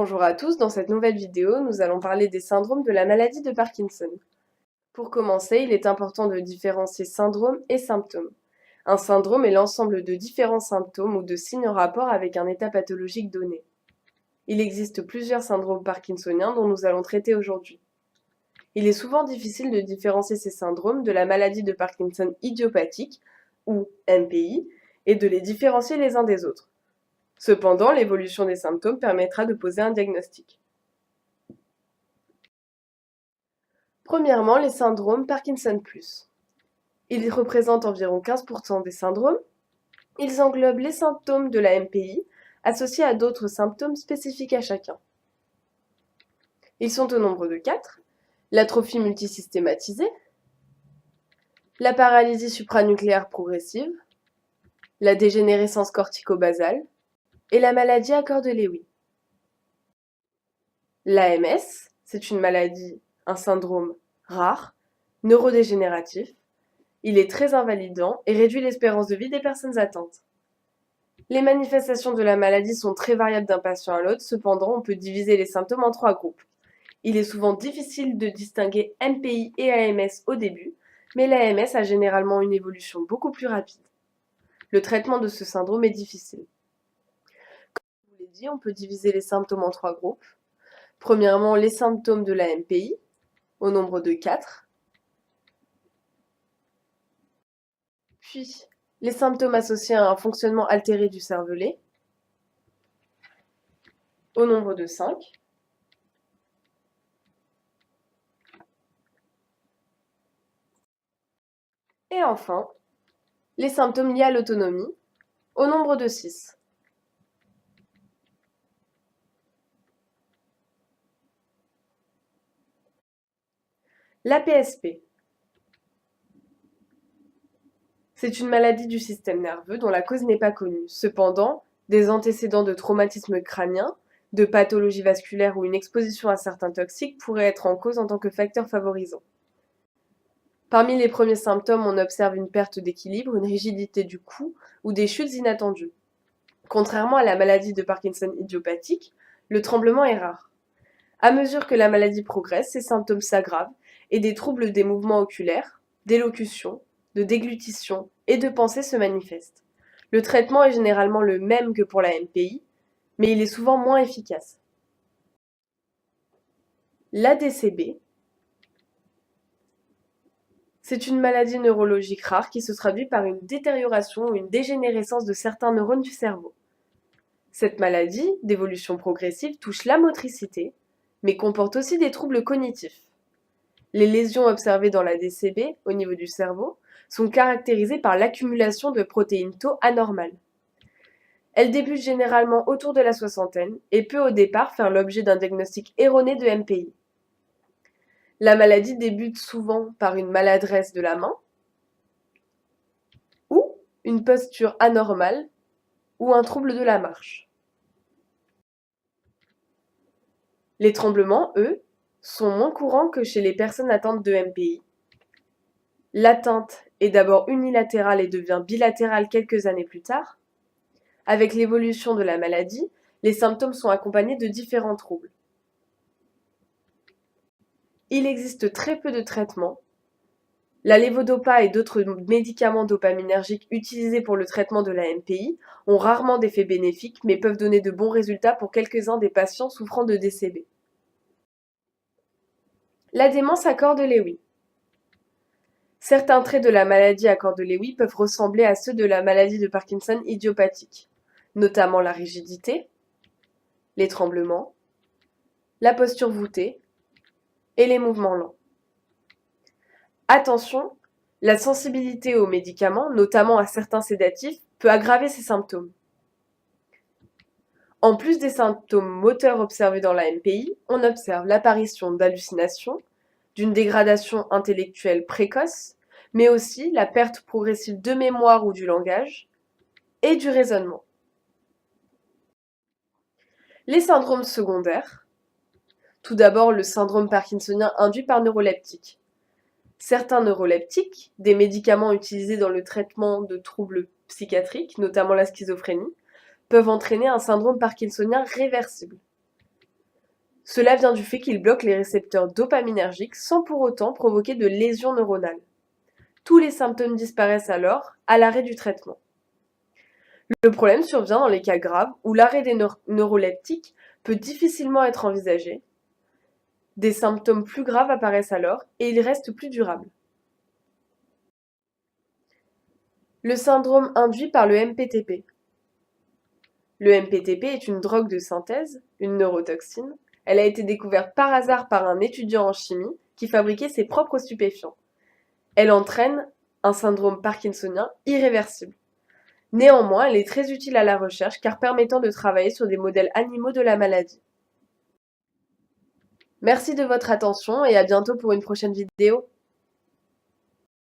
Bonjour à tous, dans cette nouvelle vidéo, nous allons parler des syndromes de la maladie de Parkinson. Pour commencer, il est important de différencier syndrome et symptôme. Un syndrome est l'ensemble de différents symptômes ou de signes en rapport avec un état pathologique donné. Il existe plusieurs syndromes parkinsoniens dont nous allons traiter aujourd'hui. Il est souvent difficile de différencier ces syndromes de la maladie de Parkinson idiopathique, ou MPI, et de les différencier les uns des autres. Cependant, l'évolution des symptômes permettra de poser un diagnostic. Premièrement, les syndromes Parkinson+. Ils représentent environ 15% des syndromes. Ils englobent les symptômes de la MPI, associés à d'autres symptômes spécifiques à chacun. Ils sont au nombre de 4. L'atrophie multisystématisée, la paralysie supranucléaire progressive, la dégénérescence cortico-basale et la maladie à corps de Lewy. L'AMS, c'est une maladie, un syndrome rare, neurodégénératif. Il est très invalidant et réduit l'espérance de vie des personnes atteintes. Les manifestations de la maladie sont très variables d'un patient à l'autre, cependant on peut diviser les symptômes en 3 groupes. Il est souvent difficile de distinguer MPI et AMS au début, mais l'AMS a généralement une évolution beaucoup plus rapide. Le traitement de ce syndrome est difficile. Comme je vous l'ai dit, on peut diviser les symptômes en 3 groupes. Premièrement, les symptômes de la MPI, au nombre de 4. Puis, les symptômes associés à un fonctionnement altéré du cervelet, au nombre de 5. Et enfin, les symptômes liés à l'autonomie, au nombre de 6. La PSP. C'est une maladie du système nerveux dont la cause n'est pas connue. Cependant, des antécédents de traumatisme crânien, de pathologie vasculaire ou une exposition à certains toxiques pourraient être en cause en tant que facteur favorisant. Parmi les premiers symptômes, on observe une perte d'équilibre, une rigidité du cou ou des chutes inattendues. Contrairement à la maladie de Parkinson idiopathique, le tremblement est rare. À mesure que la maladie progresse, ces symptômes s'aggravent et des troubles des mouvements oculaires, d'élocution, de déglutition et de pensée se manifestent. Le traitement est généralement le même que pour la MPI, mais il est souvent moins efficace. L'ADCB, c'est une maladie neurologique rare qui se traduit par une détérioration ou une dégénérescence de certains neurones du cerveau. Cette maladie, d'évolution progressive, touche la motricité, mais comporte aussi des troubles cognitifs. Les lésions observées dans la DCB, au niveau du cerveau, sont caractérisées par l'accumulation de protéines Tau anormales. Elle débute généralement autour de la soixantaine et peut au départ faire l'objet d'un diagnostic erroné de MPI. La maladie débute souvent par une maladresse de la main ou une posture anormale ou un trouble de la marche. Les tremblements, eux, sont moins courants que chez les personnes atteintes de MPI. L'atteinte est d'abord unilatérale et devient bilatérale quelques années plus tard. Avec l'évolution de la maladie, les symptômes sont accompagnés de différents troubles. Il existe très peu de traitements. La lévodopa et d'autres médicaments dopaminergiques utilisés pour le traitement de la MPI ont rarement d'effets bénéfiques mais peuvent donner de bons résultats pour quelques-uns des patients souffrant de DCB. La démence à corps de Lewy. Certains traits de la maladie à corps de Lewy peuvent ressembler à ceux de la maladie de Parkinson idiopathique, notamment la rigidité, les tremblements, la posture voûtée et les mouvements lents. Attention, la sensibilité aux médicaments, notamment à certains sédatifs, peut aggraver ces symptômes. En plus des symptômes moteurs observés dans la MPI, on observe l'apparition d'hallucinations, d'une dégradation intellectuelle précoce, mais aussi la perte progressive de mémoire ou du langage, et du raisonnement. Les syndromes secondaires. Tout d'abord, le syndrome parkinsonien induit par neuroleptiques. Certains neuroleptiques, des médicaments utilisés dans le traitement de troubles psychiatriques, notamment la schizophrénie, peuvent entraîner un syndrome parkinsonien réversible. Cela vient du fait qu'il bloque les récepteurs dopaminergiques sans pour autant provoquer de lésions neuronales. Tous les symptômes disparaissent alors à l'arrêt du traitement. Le problème survient dans les cas graves où l'arrêt des neuroleptiques peut difficilement être envisagé. Des symptômes plus graves apparaissent alors et ils restent plus durables. Le syndrome induit par le MPTP. Le MPTP est une drogue de synthèse, une neurotoxine. Elle a été découverte par hasard par un étudiant en chimie qui fabriquait ses propres stupéfiants. Elle entraîne un syndrome parkinsonien irréversible. Néanmoins, elle est très utile à la recherche car permettant de travailler sur des modèles animaux de la maladie. Merci de votre attention et à bientôt pour une prochaine vidéo.